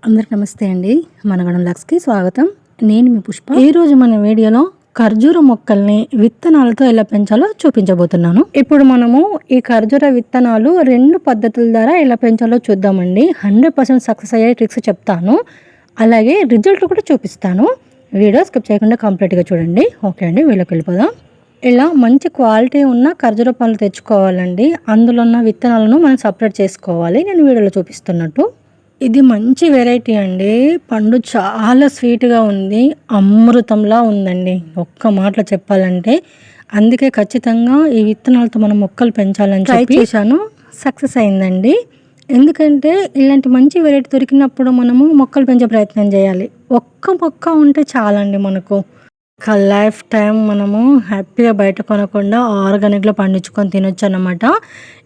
అందరికి నమస్తే అండి. మనగడం లక్స్కి స్వాగతం. నేను మీ పుష్ప. ఈరోజు మన వీడియోలో ఖర్జూర మొక్కల్ని విత్తనాలతో ఎలా పెంచాలో చూపించబోతున్నాను. ఇప్పుడు మనము ఈ ఖర్జూర విత్తనాలు 2 పద్ధతుల ద్వారా ఎలా పెంచాలో చూద్దామండి. 100% సక్సెస్ అయ్యే ట్రిక్స్ చెప్తాను, అలాగే రిజల్ట్ కూడా చూపిస్తాను. వీడియో స్కిప్ చేయకుండా కంప్లీట్గా చూడండి. ఓకే అండి, వీళ్ళకి వెళ్ళిపోదాం. ఇలా మంచి క్వాలిటీ ఉన్న ఖర్జూర పండ్లు తెచ్చుకోవాలండి. అందులో ఉన్న విత్తనాలను మనం సపరేట్ చేసుకోవాలి. నేను వీడియోలో చూపిస్తున్నట్టు. ఇది మంచి వెరైటీ అండి. పండు చాలా స్వీట్గా ఉంది, అమృతంలా ఉందండి ఒక్క మాటలో చెప్పాలంటే. అందుకే ఖచ్చితంగా ఈ విత్తనాలతో మనం మొక్కలు పెంచాలని ట్రై చేశాను. సక్సెస్ అయిందండి. ఎందుకంటే ఇలాంటి మంచి వెరైటీ దొరికినప్పుడు మనము మొక్కలు పెంచే ప్రయత్నం చేయాలి. ఒక్క మొక్క ఉంటే చాలండి మనకు. ఒక లైఫ్ టైం మనము హ్యాపీగా బయట కొనకుండా ఆర్గానిక్లో పండించుకొని తినొచ్చు అన్నమాట.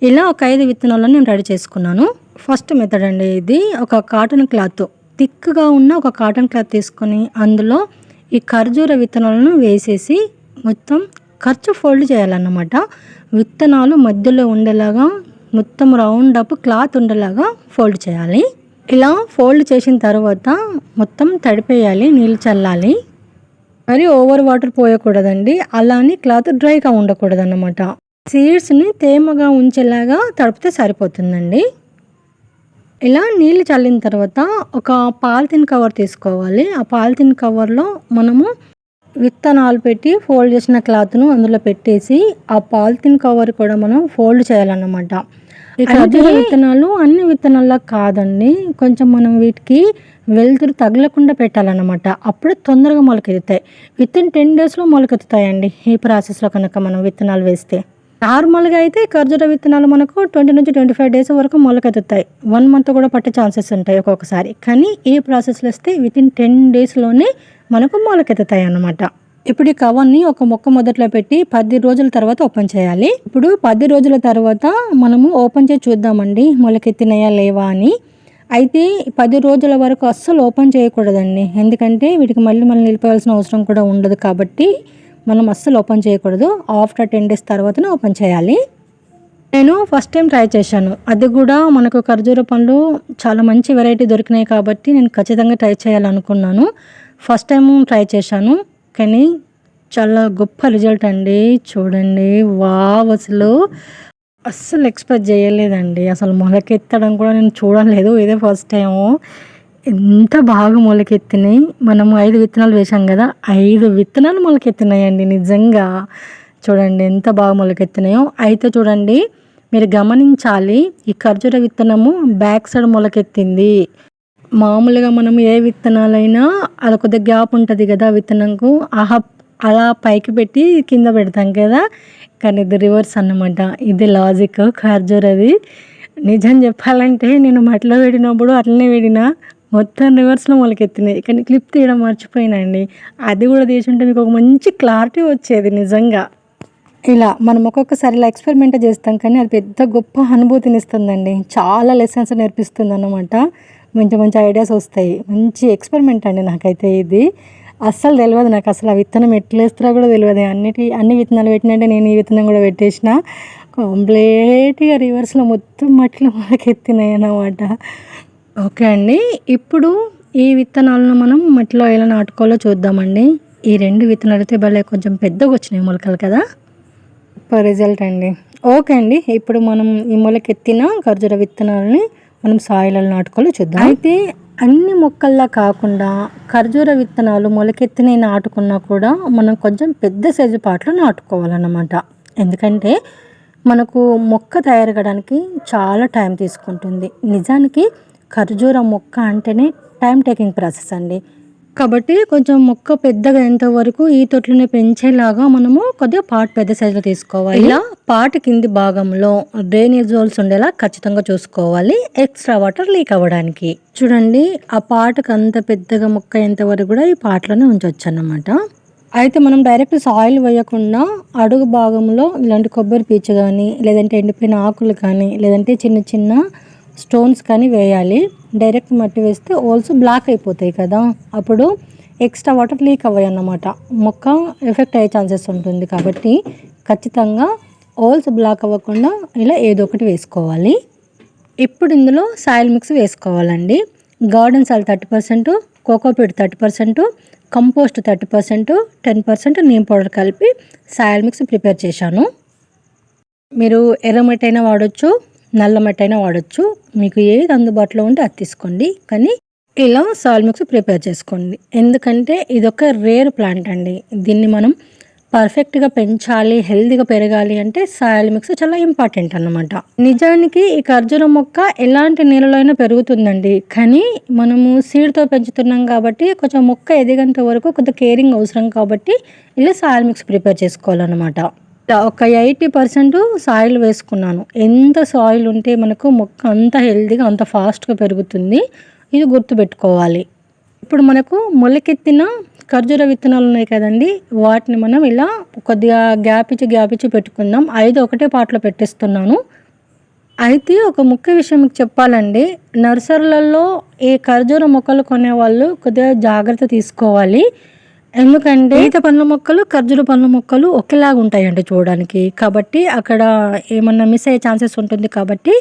ఇలా ఒక 5 విత్తనాలను నేను రెడీ చేసుకున్నాను. ఫస్ట్ మెథడ్ అండి ఇది. ఒక కాటన్ క్లాత్, థిక్గా ఉన్న ఒక కాటన్ క్లాత్ తీసుకొని అందులో ఈ ఖర్జూర విత్తనాలను వేసేసి మొత్తం ఖర్చు ఫోల్డ్ చేయాలన్నమాట. విత్తనాలు మధ్యలో ఉండేలాగా మొత్తం రౌండ్ అప్ క్లాత్ ఉండేలాగా ఫోల్డ్ చేయాలి. ఇలా ఫోల్డ్ చేసిన తర్వాత మొత్తం తడిపేయాలి, నీళ్ళు చల్లాలి. మరి ఓవర్ వాటర్ పోయకూడదండి. అలానే క్లాత్ డ్రైగా ఉండకూడదు అన్నమాట. సీడ్స్ని తేమగా ఉంచేలాగా తడిపితే సరిపోతుందండి. ఇలా నీళ్ళు చల్లిన తర్వాత ఒక పాలిథిన్ కవర్ తీసుకోవాలి. ఆ పాలిథిన్ కవర్లో మనము విత్తనాలు పెట్టి ఫోల్డ్ చేసిన క్లాత్ను అందులో పెట్టేసి ఆ పాలిథిన్ కవర్ కూడా మనం ఫోల్డ్ చేయాలన్నమాట. ఈ ఖర్జూర విత్తనాలు అన్ని విత్తనాల్లో కాదండి, కొంచెం మనం వీటికి వెలుతురు తగలకుండా పెట్టాలన్నమాట. అప్పుడే తొందరగా మొలకెత్తుతాయి. విత్ ఇన్ 10 డేస్లో మొలకెత్తుతాయండి ఈ ప్రాసెస్లో కనుక మనం విత్తనాలు వేస్తే. నార్మల్గా అయితే ఖర్జూర విత్తనాలు మనకు 20 నుంచి 25 డేస్ వరకు మొలకెత్తుతాయి. 1 మంత్ కూడా పట్టే ఛాన్సెస్ ఉంటాయి ఒక్కొక్కసారి. కానీ ఈ ప్రాసెస్లో వస్తే విత్ ఇన్ 10 డేస్లోనే మనకు మొలకెత్తుతాయి అన్నమాట. ఇప్పుడు ఈ కవర్ని ఒక మొక్క మొదట్లో పెట్టి 10 రోజుల తర్వాత ఓపెన్ చేయాలి. ఇప్పుడు 10 రోజుల తర్వాత మనము ఓపెన్ చేసి చూద్దామండి మొలకెత్తినాయా లేవా అని. అయితే 10 రోజుల వరకు అస్సలు ఓపెన్ చేయకూడదండి. ఎందుకంటే వీటికి మళ్ళీ నిలిపేయాల్సిన అవసరం కూడా ఉండదు కాబట్టి మనం అస్సలు ఓపెన్ చేయకూడదు. ఆఫ్టర్ 10 డేస్ తర్వాతనే ఓపెన్ చేయాలి. నేను ఫస్ట్ టైం ట్రై చేశాను. అది కూడా మనకు ఖర్జూర పండ్లు చాలా మంచి వెరైటీ దొరికినాయి కాబట్టి నేను ఖచ్చితంగా ట్రై చేయాలనుకున్నాను. ఫస్ట్ టైం ట్రై చేశాను, కానీ చాలా గొప్ప రిజల్ట్ అండి. చూడండి, వావ్! అస్సలు ఎక్స్పెక్ట్ చేయలేదండి. అసలు మొలకెత్తడం కూడా నేను చూడలేదు, ఇదే ఫస్ట్ టైము. ఎంత బాగా మొలకెత్తినాయి. మనము 5 విత్తనాలు వేసాం కదా, 5 విత్తనాలు మొలకెత్తినాయండి నిజంగా. చూడండి ఎంత బాగా మొలకెత్తినాయో. అయితే చూడండి, మీరు గమనించాలి, ఈ ఖర్జూర విత్తనము బ్యాక్ సైడ్ మొలకెత్తింది. మామూలుగా మనం ఏ విత్తనాలైనా అది కొద్దిగా గ్యాప్ ఉంటుంది కదా విత్తనంకు, అలా పైకి పెట్టి కింద పెడతాం కదా, కానీ ఇది రివర్స్ అన్నమాట. ఇది లాజిక్ ఖర్జూరది. నిజం చెప్పాలంటే నేను మట్టిలో వేడినప్పుడు అట్లనే వేడినా, మొత్తం రివర్స్లో మొలకెత్తినాయి. కానీ క్లిప్ తీయడం మర్చిపోయినండి. అది కూడా తీసుంటే మీకు ఒక మంచి క్లారిటీ వచ్చేది నిజంగా. ఇలా మనం ఒక్కొక్కసారి ఇలా ఎక్స్పెరిమెంట్ చేస్తాం, కానీ అది పెద్ద గొప్ప అనుభూతిని ఇస్తుందండి. చాలా లెసన్స్ నేర్పిస్తుంది అన్నమాట. మంచి మంచి ఐడియాస్ వస్తాయి. మంచి ఎక్స్పెరిమెంట్ అండి నాకైతే ఇది. అస్సలు తెలియదు నాకు, అసలు ఆ విత్తనం ఎట్లేస్తారో కూడా తెలియదు. అన్ని విత్తనాలు పెట్టినట్టే నేను ఈ విత్తనం కూడా పెట్టేసిన. కంప్లీట్గా రివర్స్లో మొత్తం మట్టిలో మొలకెత్తినాయి అన్నమాట. ఓకే అండి, ఇప్పుడు ఈ విత్తనాలను మనం మట్టిలో ఎలా నాటుకోవాలో చూద్దామండి. ఈ 2 విత్తనాలు అయితే భలే కొంచెం పెద్దగా వచ్చినాయి మొలకలు కదా. సూపర్ రిజల్ట్ అండి. ఓకే అండి, ఇప్పుడు మనం ఈ మొలకెత్తిన ఖర్జూర విత్తనాలని మనం సాయిలలో నాటుకోవాలో చూద్దాం. అయితే అన్ని మొక్కల్లా కాకుండా ఖర్జూర విత్తనాలు మొలకెత్తినవి నాటుకున్నా కూడా మనం కొంచెం పెద్ద సైజు పాటలో నాటుకోవాలన్నమాట. ఎందుకంటే మనకు మొక్క తయారు కావడానికి చాలా టైం తీసుకుంటుంది. నిజానికి ఖర్జూర మొక్క అంటేనే టైం టేకింగ్ ప్రాసెస్ అండి. కాబట్టి కొంచెం మొక్క పెద్దగా అయ్యేంత వరకు ఈ తొట్లని పెంచేలాగా మనము కొద్దిగా పాట్ పెద్ద సైజులో తీసుకోవాలి. ఇలా పాట్ కింది భాగంలో డ్రైనేజ్ హోల్స్ ఉండేలా ఖచ్చితంగా చూసుకోవాలి, ఎక్స్ట్రా వాటర్ లీక్ అవ్వడానికి. చూడండి, ఆ పాటకు అంత పెద్దగా మొక్క అయ్యేంత వరకు కూడా ఈ పాటలోనే ఉంచవచ్చు అన్నమాట. అయితే మనం డైరెక్ట్ సాయిల్ వేయకుండా అడుగు భాగంలో ఇలాంటి కొబ్బరి పీచు కానీ, లేదంటే ఎండిపోయిన ఆకులు కానీ, లేదంటే చిన్న చిన్న స్టోన్స్ కానీ వేయాలి. డైరెక్ట్ మట్టి వేస్తే హోల్స్ బ్లాక్ అయిపోతాయి కదా, అప్పుడు ఎక్స్ట్రా వాటర్ లీక్ అవ్వాయి అన్నమాట. మొక్క ఎఫెక్ట్ అయ్యే ఛాన్సెస్ ఉంటుంది. కాబట్టి ఖచ్చితంగా హోల్స్ బ్లాక్ అవ్వకుండా ఇలా ఏదో ఒకటి వేసుకోవాలి. ఇప్పుడు ఇందులో సాయిల్ మిక్స్ వేసుకోవాలండి. Garden soil 30%, cocopeat 30%, compost 30%, 10% neem powder కలిపి సాయిల్ మిక్స్ ప్రిపేర్ చేశాను. మీరు ఎర్ర మట్టి అయినా వాడచ్చు, నల్ల మట్టి అయినా వాడచ్చు. మీకు ఏది అందుబాటులో ఉంటే అది తీసుకోండి. కానీ ఇలా సాయిల్ మిక్స్ ప్రిపేర్ చేసుకోండి. ఎందుకంటే ఇదొక రేర్ ప్లాంట్ అండి. దీన్ని మనం పర్ఫెక్ట్గా పెంచాలి, హెల్తీగా పెరగాలి అంటే సాయిల్ మిక్స్ చాలా ఇంపార్టెంట్ అన్నమాట. నిజానికి ఈ ఖర్జూరం మొక్క ఎలాంటి నీళ్ళలో అయినా పెరుగుతుందండి. కానీ మనము సీడ్తో పెంచుతున్నాం కాబట్టి కొంచెం మొక్క ఎదిగేంత వరకు కొంత కేరింగ్ అవసరం కాబట్టి ఇలా సాయిల్ మిక్స్ ప్రిపేర్ చేసుకోవాలన్నమాట. ఒక 80% సాయిల్ వేసుకున్నాను. ఎంత సాయిల్ ఉంటే మనకు మొక్క అంత హెల్తీగా అంత ఫాస్ట్గా పెరుగుతుంది. ఇది గుర్తుపెట్టుకోవాలి. ఇప్పుడు మనకు మొలకెత్తిన ఖర్జూర విత్తనాలు ఉన్నాయి కదండి, వాటిని మనం ఇలా కొద్దిగా గ్యాప్ ఇచ్చి పెట్టుకుందాం. 5 ఒకటే పాటలో పెట్టేస్తున్నాను. అయితే ఒక ముఖ్య విషయం మీకు చెప్పాలండి, నర్సరీలలో ఈ ఖర్జూర మొక్కలు కొనేవాళ్ళు కొద్దిగా జాగ్రత్త తీసుకోవాలి. ఎందుకంటే ఈత పండ్ల మొక్కలు, ఖర్జూర పండ్ల మొక్కలు ఒకేలాగా ఉంటాయండి చూడడానికి. కాబట్టి అక్కడ ఏమన్నా మిస్ అయ్యే ఛాన్సెస్ ఉంటుంది. కాబట్టి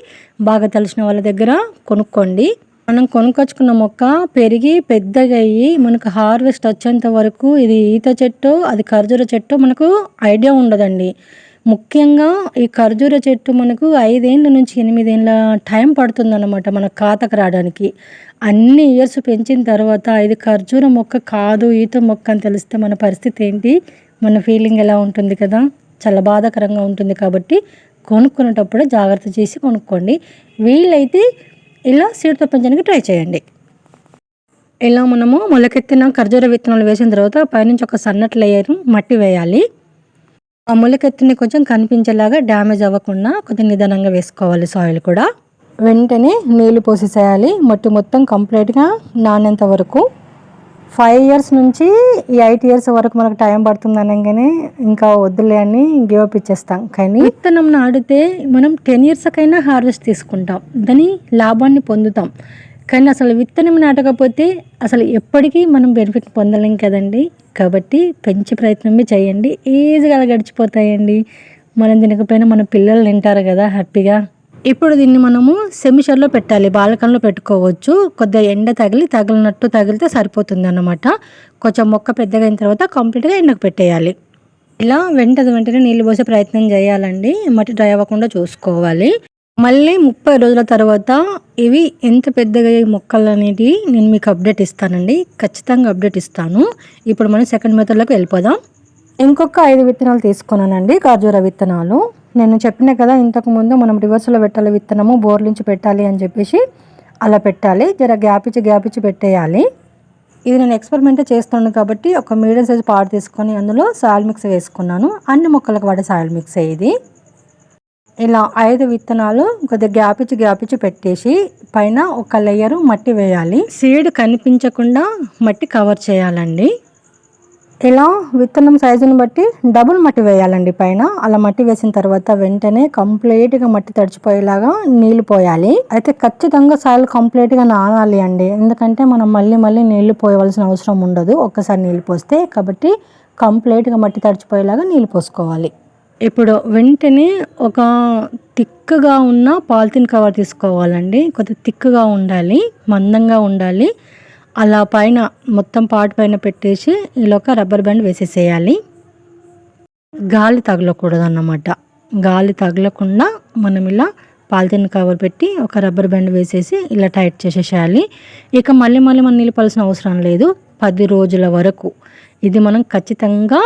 బాగా తెలిసిన వాళ్ళ దగ్గర కొనుక్కోండి. మనం కొనుక్కొచ్చుకున్న మొక్క పెరిగి పెద్దగా అయ్యి మనకు హార్వెస్ట్ వచ్చేంత వరకు ఇది ఈత చెట్టు, అది ఖర్జూర చెట్టు మనకు ఐడియా ఉండదండి. ముఖ్యంగా ఈ ఖర్జూర చెట్టు మనకు 5 ఏళ్ళ నుంచి 8 ఏళ్ళ టైం పడుతుందన్నమాట మన ఖాతకు రావడానికి. అన్ని ఇయర్స్ పెంచిన తర్వాత ఇది ఖర్జూర మొక్క కాదు, ఈత మొక్క అని తెలిస్తే మన పరిస్థితి ఏంటి, మన ఫీలింగ్ ఎలా ఉంటుంది కదా, చాలా బాధాకరంగా ఉంటుంది. కాబట్టి కొనుక్కునేటప్పుడు జాగ్రత్త చేసి కొనుక్కోండి. వీలైతే ఇలా సీడ్తో పెంచడానికి ట్రై చేయండి. ఇలా మనము మొలకెత్తిన ఖర్జూర విత్తనాలు వేసిన తర్వాత పైనుంచి ఒక సన్నటి లేయర్ మట్టి వేయాలి. ఆ మొలకెత్తిని కొంచెం కనిపించేలాగా డ్యామేజ్ అవ్వకుండా కొంచెం నిదానంగా వేసుకోవాలి. సాయిల్ కూడా వెంటనే నీళ్లు పోసేసేయాలి. మట్టి మొత్తం కంప్లీట్గా నానేంత వరకు. 5 ఇయర్స్ నుంచి 8 ఇయర్స్ వరకు మనకు టైం పడుతుంది అనగానే ఇంకా వద్దులే అని గివప్ ఇచ్చేస్తాం. కానీ విత్తనం నాటితే మనం 10 ఇయర్స్కైనా హార్వెస్ట్ తీసుకుంటాం, దాని లాభాన్ని పొందుతాం. కానీ అసలు విత్తనం నాటకపోతే అసలు ఎప్పటికీ మనం బెనిఫిట్ పొందలేం కదండి. కాబట్టి పెంచి ప్రయత్నమే చేయండి. ఈజీగా గడిచిపోతాయండి. మనం తినకపోయినా మన పిల్లలు తింటారు కదా హ్యాపీగా. ఇప్పుడు దీన్ని మనము సెమిషర్లో పెట్టాలి, బాల్కనీలో పెట్టుకోవచ్చు. కొద్దిగా ఎండ తగిలినట్టు తగిలితే సరిపోతుంది అన్నమాట. కొంచెం మొక్క పెద్దగా అయిన తర్వాత కంప్లీట్గా ఎండకు పెట్టేయాలి. ఇలా వెంటనే నీళ్ళు పోసే ప్రయత్నం చేయాలండి. మట్టి డ్రై అవ్వకుండా చూసుకోవాలి. మళ్ళీ 30 రోజుల తర్వాత ఇవి ఎంత పెద్దగా మొక్కలు అనేది నేను మీకు అప్డేట్ ఇస్తానండి. ఖచ్చితంగా అప్డేట్ ఇస్తాను. ఇప్పుడు మనం సెకండ్ మెథడ్లోకి వెళ్ళిపోదాం. ఇంకొక 5 విత్తనాలు తీసుకున్నానండి, ఖర్జూర విత్తనాలు. నేను చెప్పిన కదా ఇంతకుముందు మనం రివర్స్లో పెట్టాలి, విత్తనము బోర్లించి పెట్టాలి అని చెప్పేసి అలా పెట్టాలి. జర గ్యాప్ ఇచ్చి పెట్టేయాలి. ఇది నేను ఎక్స్పెరిమెంటే చేస్తున్నాను కాబట్టి ఒక మీడియం సైజ్ పాట్ తీసుకొని అందులో సాయిల్ మిక్స్ వేసుకున్నాను. అన్ని మొక్కలకు వాడే సాయిల్ మిక్స్ ఇది. ఇలా 5 విత్తనాలు కొద్దిగా గ్యాప్ ఇచ్చి పెట్టేసి పైన ఒక లేయరు మట్టి వేయాలి. సీడ్ కనిపించకుండా మట్టి కవర్ చేయాలండి. ఇలా విత్తనం సైజుని బట్టి డబుల్ మట్టి వేయాలండి పైన. అలా మట్టి వేసిన తర్వాత వెంటనే కంప్లీట్గా మట్టి తడిచిపోయేలాగా నీళ్లు పోయాలి. అయితే ఖచ్చితంగా సాయిల్ కంప్లీట్గా నానాలి అండి. ఎందుకంటే మనం మళ్ళీ నీళ్లు పోయవలసిన అవసరం ఉండదు ఒక్కసారి నీళ్ళు పోస్తే. కాబట్టి కంప్లీట్గా మట్టి తడిచిపోయేలాగా నీళ్ళు పోసుకోవాలి. ఇప్పుడు వెంటనే ఒక థిక్గా ఉన్న పాలిథిన్ కవర్ తీసుకోవాలండి. కొద్దిగా థిక్గా ఉండాలి, మందంగా ఉండాలి. అలా పైన మొత్తం పాట్ పైన పెట్టేసి ఇలా ఒక రబ్బర్ బ్యాండ్ వేసేసేయాలి. గాలి తగలకూడదు అన్నమాట. గాలి తగలకుండా మనం ఇలా పాలిథిన్ కవర్ పెట్టి ఒక రబ్బర్ బ్యాండ్ వేసేసి ఇలా టైట్ చేసేసేయాలి. ఇక మళ్ళీ మనం నీళ్ళు పడాల్సిన అవసరం లేదు 10 రోజుల వరకు. ఇది మనం ఖచ్చితంగా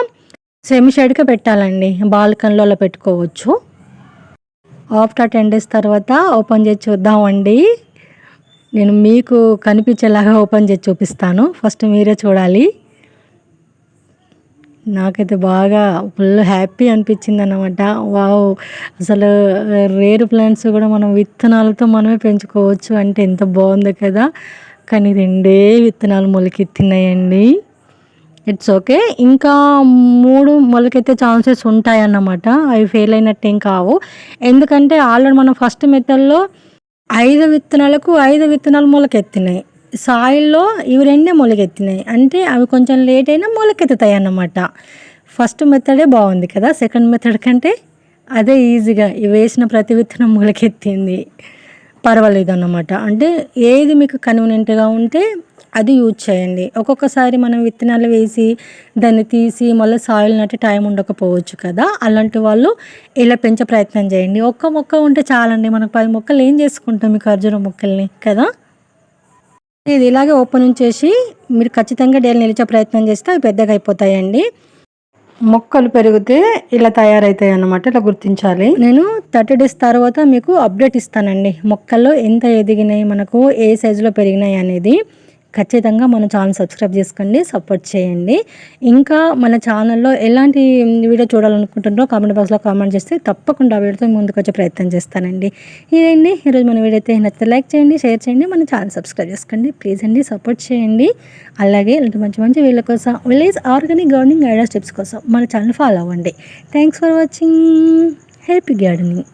సెమీ షేడ్గా పెట్టాలండి. బాల్కనీలో అలా పెట్టుకోవచ్చు. ఆఫ్టర్ 10 డేస్ తర్వాత ఓపెన్ చేసి చూద్దామండి. నేను మీకు కనిపించేలాగా ఓపెన్ చేసి చూపిస్తాను. ఫస్ట్ మీరే చూడాలి. నాకైతే బాగా ఫుల్ హ్యాపీ అనిపించింది అన్నమాట. వావ్, అసలు రేర్ ప్లాంట్స్ కూడా మనం విత్తనాలతో మనమే పెంచుకోవచ్చు అంటే ఎంత బాగుంది కదా. కానీ 2 విత్తనాలు మొలకెత్తినాయండి. It's okay. ఇంకా 3 మొలకెత్తే ఛాన్సెస్ ఉంటాయన్నమాట. అవి ఫెయిల్ అయినట్టేం కావు. ఎందుకంటే ఆల్రెడీ మనం ఫస్ట్ మెథడ్లో 5 విత్తనాలకు 5 విత్తనాలు మొలకెత్తినాయి. సాయిల్లో ఇవి 2 మొలకెత్తినాయి. అంటే అవి కొంచెం లేట్ అయినా మొలకెత్తుతాయి అన్నమాట. ఫస్ట్ మెథడే బాగుంది కదా. సెకండ్ మెథడ్ కంటే అదే ఈజీగా ఇవి వేసిన ప్రతి విత్తనం మొలకెత్తింది. పర్వాలేదన్నమాట. అంటే ఏది మీకు కన్వీనియంట్‌గా ఉంటే అది యూజ్ చేయండి. ఒక్కొక్కసారి మనం విత్తనాలు వేసి దాన్ని తీసి మళ్ళీ సాయిల్ నాటే టైం ఉండకపోవచ్చు కదా! అలాంటి వాళ్ళు ఇలా పెంచే ప్రయత్నం చేయండి. ఒక్క మొక్క ఉంటే చాలండి. మనకు 10 మొక్కలు ఏం చేసుకుంటాం ఈ ఖర్జూర మొక్కల్ని కదా! ఇది ఇలాగే ఓపెన్ ఉంచేసి మీరు ఖచ్చితంగా డైలీ నిలిచే ప్రయత్నం చేస్తే అవి పెద్దగా అయిపోతాయండి. మొక్కలు పెరిగితే ఇలా తయారవుతాయి అన్నమాట. ఇలా గుర్తించాలి. నేను 30 డేస్ తర్వాత మీకు అప్డేట్ ఇస్తానండి. మొక్కల్లో ఎంత ఎదిగినాయి, మనకు ఏ సైజులో పెరిగినాయి అనేది. ఖచ్చితంగా మన ఛానల్ సబ్స్క్రైబ్ చేసుకోండి, సపోర్ట్ చేయండి. ఇంకా మన ఛానల్లో ఎలాంటి వీడియో చూడాలనుకుంటున్నారో కామెంట్ బాక్స్లో కామెంట్ చేస్తే తప్పకుండా ఆ వీడియోతో ముందుకు వచ్చే ప్రయత్నం చేస్తానండి. ఇదండి ఈరోజు మన వీడియో అయితే నచ్చితే లైక్ చేయండి, షేర్ చేయండి, మన ఛానల్ సబ్స్క్రైబ్ చేసుకోండి ప్లీజ్ అండి, సపోర్ట్ చేయండి. అలాగే ఇలాంటి మంచి మంచి వీడియోల కోసం village organic gardening idea tips కోసం మన ఛానల్ ఫాలో అవ్వండి. Thanks for watching. Happy gardening.